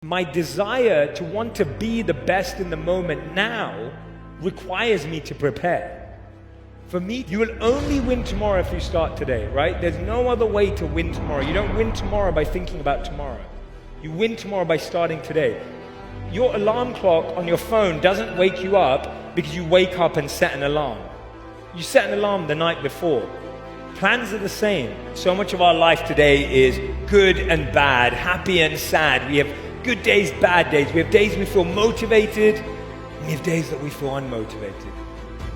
My desire to want to be the best in the moment now requires me to prepare. For me, you will only win tomorrow if you start today, right? There's no other way to win tomorrow. You don't win tomorrow by thinking about tomorrow. You win tomorrow by starting today. Your alarm clock on your phone doesn't wake you up because you wake up and set an alarm. You set an alarm the night before. Plans are the same. So much of our life today is good and bad, happy and sad. We have good days, bad days. We have days we feel motivated, and we have days that we feel unmotivated.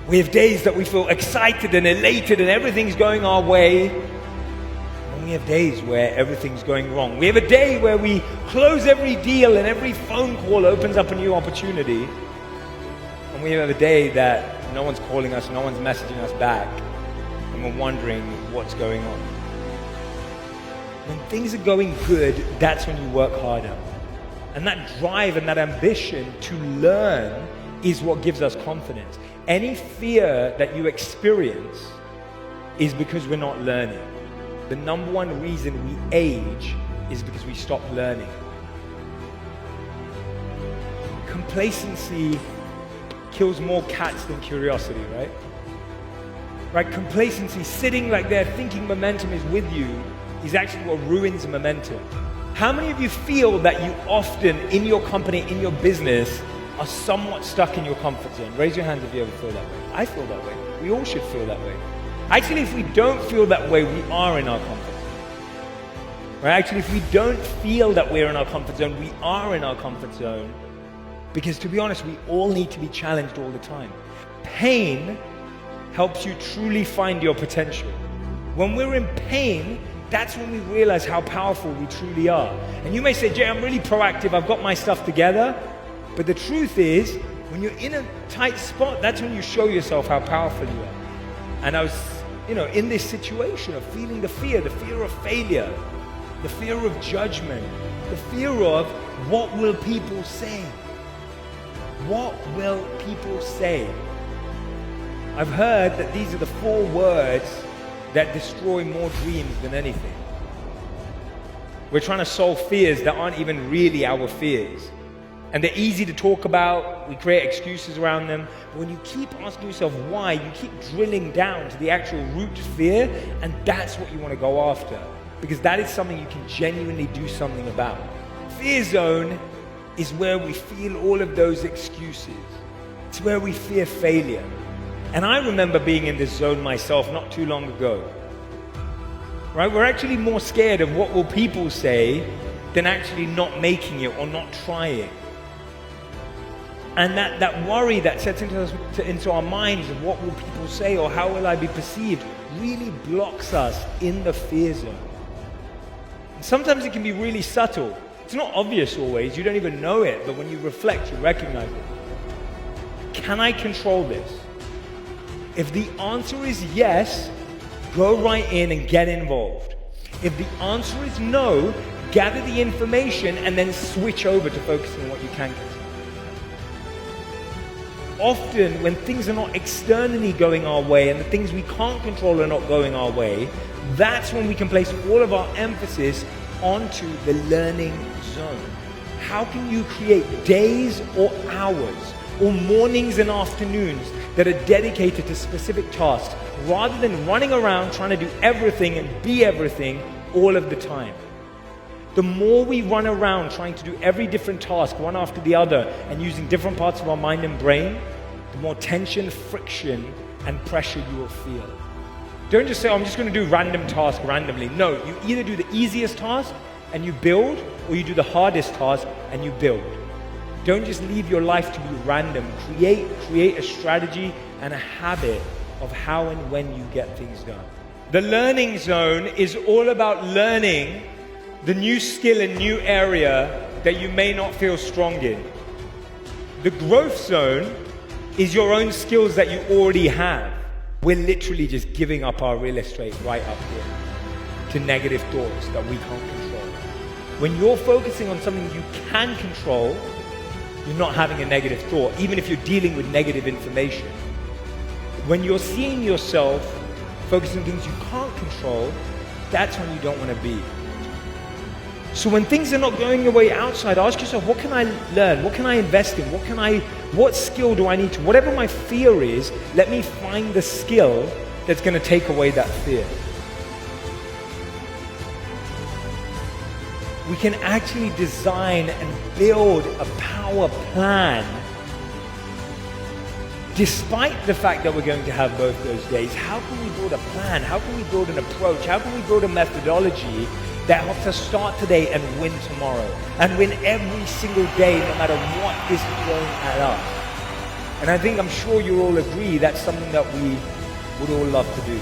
We have days that we feel excited and elated and everything's going our way. And we have days where everything's going wrong. We have a day where we close every deal and every phone call opens up a new opportunity. And we have a day that no one's calling us, no one's messaging us back, and we're wondering what's going on. When things are going good, that's when you work harder. And that drive and that ambition to learn is what gives us confidence. Any fear that you experience is because we're not learning. The number one reason we age is because we stop learning. Complacency kills more cats than curiosity, right? Right? Complacency, sitting like there thinking momentum is with you, is actually what ruins momentum. How many of you feel that you often, in your company, in your business, are somewhat stuck in your comfort zone? Raise your hands if you ever feel that way. I feel that way. We all should feel that way. Actually, if we don't feel that way, we are in our comfort zone. Right? Actually, if we don't feel that we're in our comfort zone, we are in our comfort zone. Because to be honest, we all need to be challenged all the time. Pain helps you truly find your potential. When we're in pain, that's when we realize how powerful we truly are. And you may say, Jay, I'm really proactive, I've got my stuff together. But the truth is, when you're in a tight spot, that's when you show yourself how powerful you are. And I was, in this situation of feeling the fear of failure, the fear of judgment, the fear of what will people say? What will people say? I've heard that these are the 4 words that destroy more dreams than anything. We're trying to solve fears that aren't even really our fears. And they're easy to talk about, we create excuses around them. But when you keep asking yourself why, you keep drilling down to the actual root fear, and that's what you want to go after. Because that is something you can genuinely do something about. Fear zone is where we feel all of those excuses. It's where we fear failure. And I remember being in this zone myself not too long ago. Right? We're actually more scared of what will people say than actually not making it or not trying. And that worry that sets into our minds of what will people say or how will I be perceived really blocks us in the fear zone. And sometimes it can be really subtle. It's not obvious always, you don't even know it, but when you reflect, you recognize it. Can I control this? If the answer is yes, go right in and get involved. If the answer is no, gather the information and then switch over to focusing on what you can control. Often, when things are not externally going our way and the things we can't control are not going our way, that's when we can place all of our emphasis onto the learning zone. How can you create days or hours or mornings and afternoons that are dedicated to specific tasks rather than running around trying to do everything and be everything all of the time? The more we run around trying to do every different task one after the other and using different parts of our mind and brain, the more tension, friction, and pressure you will feel. Don't just say, I'm just going to do random tasks randomly. No, you either do the easiest task and you build, or you do the hardest task and you build. Don't just leave your life to be random. Create a strategy and a habit of how and when you get things done. The learning zone is all about learning the new skill and new area that you may not feel strong in. The growth zone is your own skills that you already have. We're literally just giving up our real estate right up here to negative thoughts that we can't control. When you're focusing on something you can control, you're not having a negative thought, even if you're dealing with negative information. When you're seeing yourself focusing on things you can't control, that's when you don't want to be. So when things are not going your way outside, ask yourself, what can I learn? What can I invest in? What skill do I need to, whatever my fear is, let me find the skill that's going to take away that fear. We can actually design and build a power plan despite the fact that we're going to have both those days. How can we build a plan? How can we build an approach? How can we build a methodology that helps us start today and win tomorrow? And win every single day, no matter what is thrown at us. And I'm sure you all agree that's something that we would all love to do.